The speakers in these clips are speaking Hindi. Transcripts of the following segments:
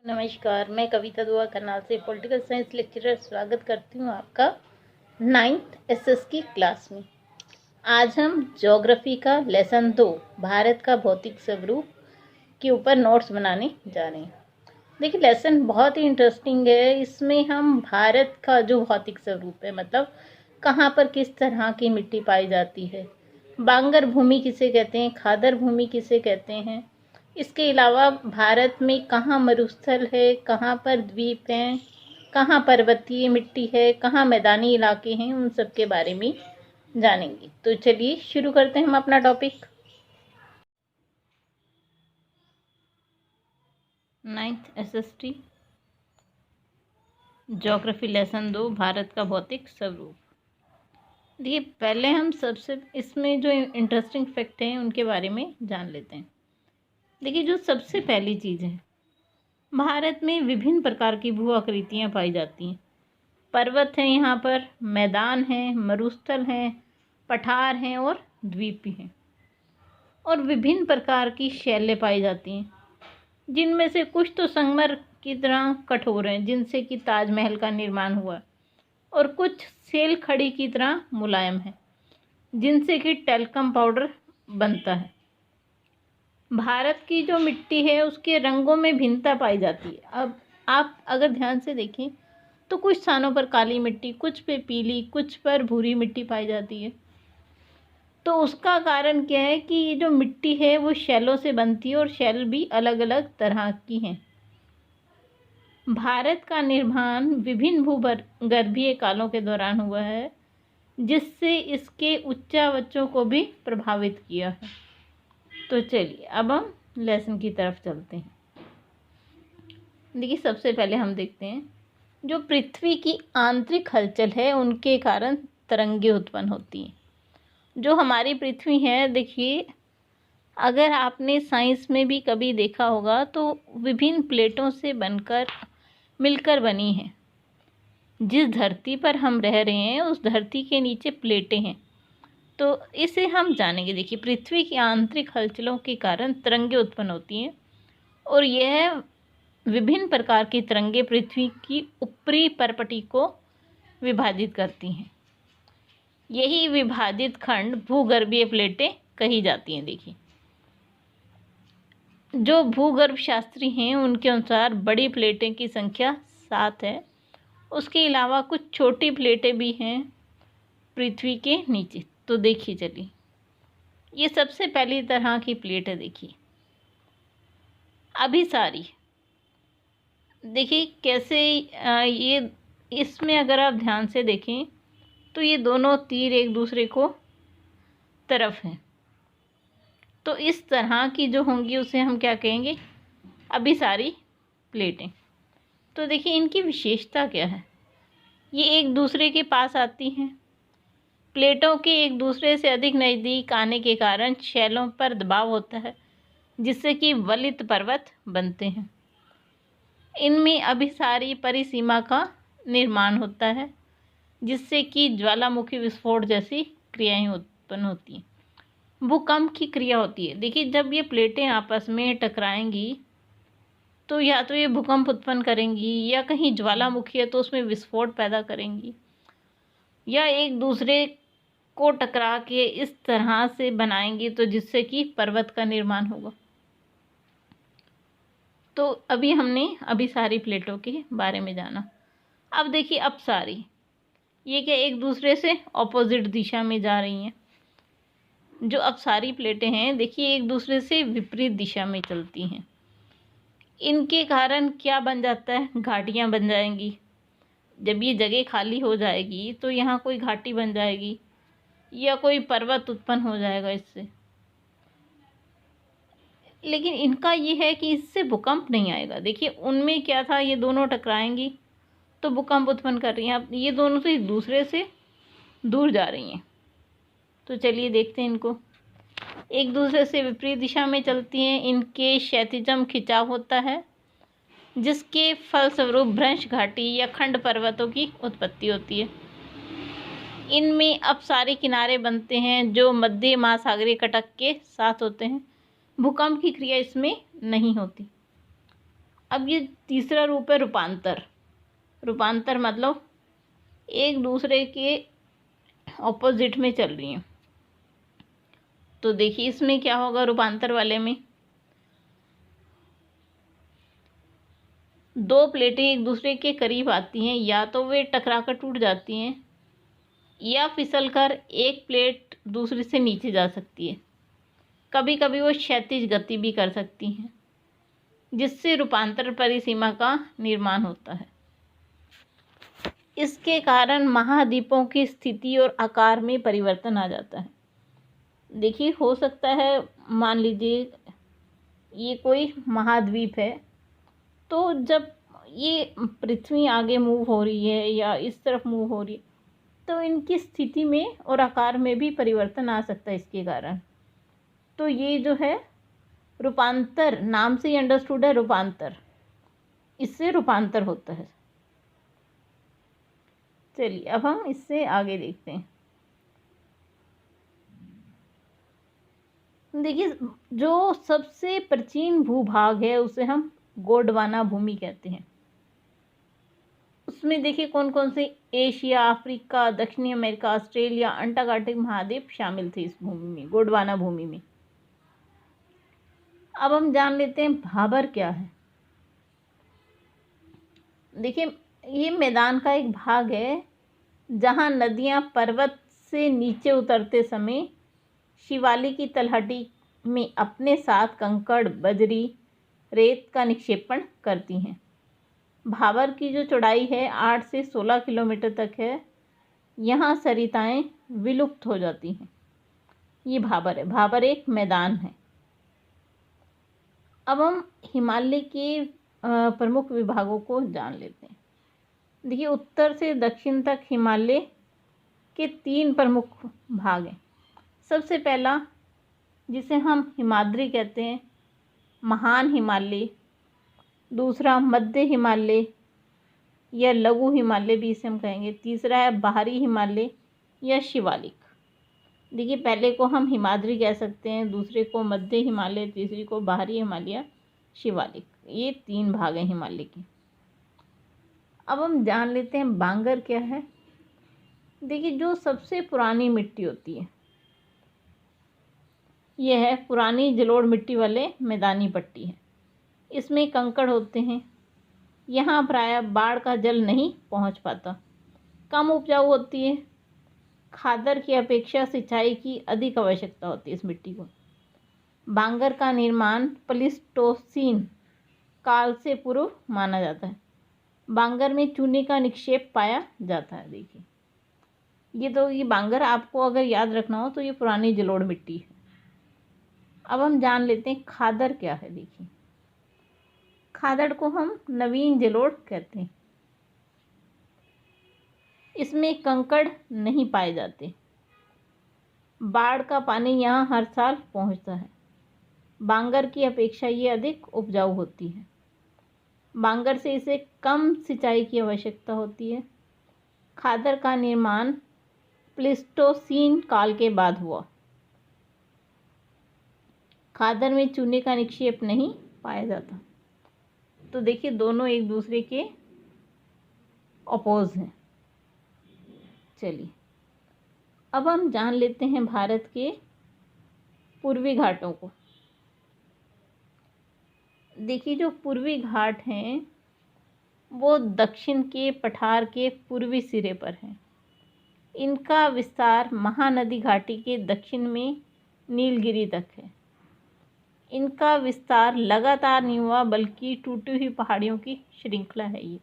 नमस्कार, मैं कविता दुआ करनाल से पॉलिटिकल साइंस लेक्चरर स्वागत करती हूँ आपका 9th एसएस की क्लास में। आज हम ज्योग्राफी का लेसन 2 भारत का भौतिक स्वरूप के ऊपर नोट्स बनाने जा रहे हैं। देखिए, लेसन बहुत ही इंटरेस्टिंग है। इसमें हम भारत का जो भौतिक स्वरूप है, मतलब कहाँ पर किस तरह की मिट्टी पाई जाती है, बांगर भूमि किसे कहते हैं, खादर भूमि किसे कहते हैं, इसके अलावा भारत में कहाँ मरुस्थल है, कहाँ पर द्वीप हैं, कहाँ पर्वतीय मिट्टी है, कहाँ मैदानी इलाके हैं, उन सब के बारे में जानेंगे। तो चलिए शुरू करते हैं हम अपना topic. 9th SST geography lesson 2 Bharat का भौतिक स्वरूप। देखिए, पहले हम सबसे इसमें जो इंटरेस्टिंग फैक्ट हैं उनके बारे में जान लेते हैं। देखिए, जो सबसे पहली चीज़ है, भारत में विभिन्न प्रकार की भू आकृतियाँ पाई जाती हैं। पर्वत हैं, यहाँ पर मैदान हैं, मरुस्थल हैं, पठार हैं और द्वीप भी हैं। और विभिन्न प्रकार की शैलें पाई जाती हैं, जिनमें से कुछ तो संगमरमर की तरह कठोर हैं, जिनसे कि ताजमहल का निर्माण हुआ, और कुछ सेल खड़ी की तरह मुलायम हैं, जिनसे कि टेल्कम पाउडर बनता है। भारत की जो मिट्टी है उसके रंगों में भिन्नता पाई जाती है। अब आप अगर ध्यान से देखें तो कुछ स्थानों पर काली मिट्टी, कुछ पे पीली, कुछ पर भूरी मिट्टी पाई जाती है। तो उसका कारण क्या है कि ये जो मिट्टी है वो शैलों से बनती है और शैल भी अलग अलग तरह की हैं। भारत का निर्माण विभिन्न भूगर्भीय कालों के दौरान हुआ है, जिससे इसके उच्चावचों को भी प्रभावित किया है। तो चलिए अब हम लेसन की तरफ चलते हैं। देखिए, सबसे पहले हम देखते हैं जो पृथ्वी की आंतरिक हलचल है उनके कारण तरंगें उत्पन्न होती हैं। जो हमारी पृथ्वी है, देखिए, अगर आपने साइंस में भी कभी देखा होगा तो विभिन्न प्लेटों से बनकर मिलकर बनी है। जिस धरती पर हम रह रहे हैं उस धरती के नीचे प्लेटें हैं। तो इसे हम जानेंगे। देखिए, पृथ्वी की आंतरिक हलचलों के कारण तरंगें उत्पन्न होती हैं और यह विभिन्न प्रकार की तरंगें पृथ्वी की ऊपरी परपटी को विभाजित करती हैं। यही विभाजित खंड भूगर्भीय प्लेटें कही जाती हैं। देखिए, जो भूगर्भ शास्त्री हैं उनके अनुसार बड़ी प्लेटें की संख्या 7 है। उसके अलावा कुछ छोटी प्लेटें भी हैं पृथ्वी के नीचे। तो देखिए, चलिए, ये सबसे पहली तरह की प्लेट है। देखिए, अभिसारी। देखिए कैसे ये इसमें अगर आप ध्यान से देखें तो ये दोनों तीर एक दूसरे को तरफ हैं। तो इस तरह की जो होंगी उसे हम क्या कहेंगे? अभिसारी प्लेटें। तो देखिए, इनकी विशेषता क्या है? ये एक दूसरे के पास आती हैं। प्लेटों के एक दूसरे से अधिक नज़दीक आने के कारण शैलों पर दबाव होता है, जिससे कि वलित पर्वत बनते हैं। इनमें अभिसारी परिसीमा का निर्माण होता है, जिससे कि ज्वालामुखी विस्फोट जैसी क्रियाएं उत्पन्न होती हैं। भूकंप की क्रिया होती है। देखिए, जब ये प्लेटें आपस में टकराएंगी तो या तो ये भूकंप उत्पन्न करेंगी, या कहीं ज्वालामुखी है तो उसमें विस्फोट पैदा करेंगी, या एक दूसरे को टकरा के इस तरह से बनाएंगी तो जिससे कि पर्वत का निर्माण होगा। तो अभी हमने अभिसारी प्लेटों के बारे में जाना। अब देखिए, अपसारी। ये क्या एक दूसरे से ऑपोजिट दिशा में जा रही हैं। जो अपसारी प्लेटें हैं, देखिए, एक दूसरे से विपरीत दिशा में चलती हैं। इनके कारण क्या बन जाता है? घाटियाँ बन जाएंगी। जब ये जगह खाली हो जाएगी तो यहाँ कोई घाटी बन जाएगी या कोई पर्वत उत्पन्न हो जाएगा इससे। लेकिन इनका ये है कि इससे भूकंप नहीं आएगा। देखिए, उनमें क्या था, ये दोनों टकराएंगी तो भूकंप उत्पन्न कर रही हैं। अब ये दोनों तो एक दूसरे से दूर जा रही हैं। तो चलिए देखते हैं इनको। एक दूसरे से विपरीत दिशा में चलती हैं। इनके क्षैतिजम खिंचाव होता है, जिसके फलस्वरूप भ्रंश घाटी या खंड पर्वतों की उत्पत्ति होती है। इनमें अपसारी किनारे बनते हैं जो मध्य महासागरीय कटक के साथ होते हैं। भूकंप की क्रिया इसमें नहीं होती। अब ये तीसरा रूप है रूपांतर। रूपांतर मतलब एक दूसरे के ऑपोजिट में चल रही हैं। तो देखिए इसमें क्या होगा, रूपांतर वाले में दो प्लेटें एक दूसरे के करीब आती हैं, या तो वे टकरा कर टूट जाती हैं या फिसलकर एक प्लेट दूसरे से नीचे जा सकती है। कभी कभी वो क्षैतिज गति भी कर सकती हैं, जिससे रूपांतर परिसीमा का निर्माण होता है। इसके कारण महाद्वीपों की स्थिति और आकार में परिवर्तन आ जाता है। देखिए हो सकता है, मान लीजिए ये कोई महाद्वीप है, तो जब ये पृथ्वी आगे मूव हो रही है या इस तरफ मूव हो रही है, तो इनकी स्थिति में और आकार में भी परिवर्तन आ सकता है इसके कारण। तो ये जो है रूपांतर, नाम से ही अंडरस्टूड है रूपांतर, इससे रूपांतर होता है। चलिए अब हम इससे आगे देखते हैं। देखिए जो सबसे प्राचीन भूभाग है उसे हम गोंडवाना भूमि कहते हैं। उसमें देखिए कौन कौन से एशिया, अफ्रीका, दक्षिणी अमेरिका, ऑस्ट्रेलिया, अंटार्कटिक महाद्वीप शामिल थे इस भूमि में, गोंडवाना भूमि में। अब हम जान लेते हैं भाबर क्या है। देखिए ये मैदान का एक भाग है जहाँ नदियाँ पर्वत से नीचे उतरते समय शिवालिक की तलहटी में अपने साथ कंकड़, बजरी, रेत का निक्षेपण करती हैं। भाबर की जो चौड़ाई है 8 से 16 किलोमीटर तक है। यहाँ सरिताएं विलुप्त हो जाती हैं। ये भाबर है, भाबर एक मैदान है। अब हम हिमालय के प्रमुख विभागों को जान लेते हैं। देखिए उत्तर से दक्षिण तक हिमालय के 3 प्रमुख भाग हैं। सबसे पहला, जिसे हम हिमाद्री कहते हैं, महान हिमालय। दूसरा मध्य हिमालय या लघु हिमालय भी इसे हम कहेंगे। तीसरा है बाहरी हिमालय या शिवालिक। देखिए पहले को हम हिमाद्री कह सकते हैं, दूसरे को मध्य हिमालय, तीसरी को बाहरी हिमालय, शिवालिक। ये 3 भाग हैं हिमालय के। अब हम जान लेते हैं बांगर क्या है। देखिए जो सबसे पुरानी मिट्टी होती है यह है पुरानी जलोढ़ मिट्टी वाले मैदानी पट्टी है। इसमें कंकड़ होते हैं। यहाँ प्रायः बाढ़ का जल नहीं पहुँच पाता। कम उपजाऊ होती है। खादर की अपेक्षा सिंचाई की अधिक आवश्यकता होती है इस मिट्टी को। बांगर का निर्माण प्लीस्टोसीन काल से पूर्व माना जाता है। बांगर में चूने का निक्षेप पाया जाता है। देखिए ये बांगर आपको अगर याद रखना हो तो ये पुरानी जलोढ़ मिट्टी है। अब हम जान लेते हैं खादर क्या है। देखिए खादड़ को हम नवीन जलोढ़ कहते हैं। इसमें कंकड़ नहीं पाए जाते। बाढ़ का पानी यहाँ हर साल पहुँचता है। बांगर की अपेक्षा ये अधिक उपजाऊ होती है। बांगर से इसे कम सिंचाई की आवश्यकता होती है। खादर का निर्माण प्लीस्टोसीन काल के बाद हुआ। खादर में चूने का निक्षेप नहीं पाया जाता। तो देखिए दोनों एक दूसरे के अपोज हैं। चलिए अब हम जान लेते हैं भारत के पूर्वी घाटों को। देखिए जो पूर्वी घाट हैं वो दक्षिण के पठार के पूर्वी सिरे पर हैं। इनका विस्तार महानदी घाटी के दक्षिण में नीलगिरी तक है। इनका विस्तार लगातार नहीं हुआ बल्कि टूटी हुई पहाड़ियों की श्रृंखला है ये।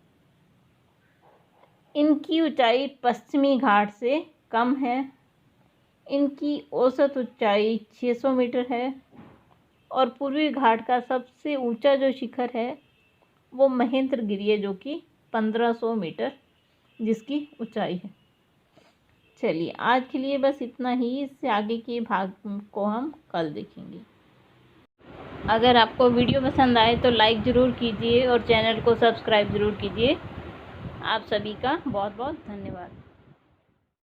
इनकी ऊंचाई पश्चिमी घाट से कम है। इनकी औसत ऊंचाई 600 मीटर है और पूर्वी घाट का सबसे ऊंचा जो शिखर है वो महेंद्रगिरी है, जो कि 1500 मीटर जिसकी ऊंचाई है। चलिए आज के लिए बस इतना ही। इससे आगे के भाग को हम कल देखेंगे। अगर आपको वीडियो पसंद आए तो लाइक ज़रूर कीजिए और चैनल को सब्सक्राइब ज़रूर कीजिए। आप सभी का बहुत बहुत धन्यवाद।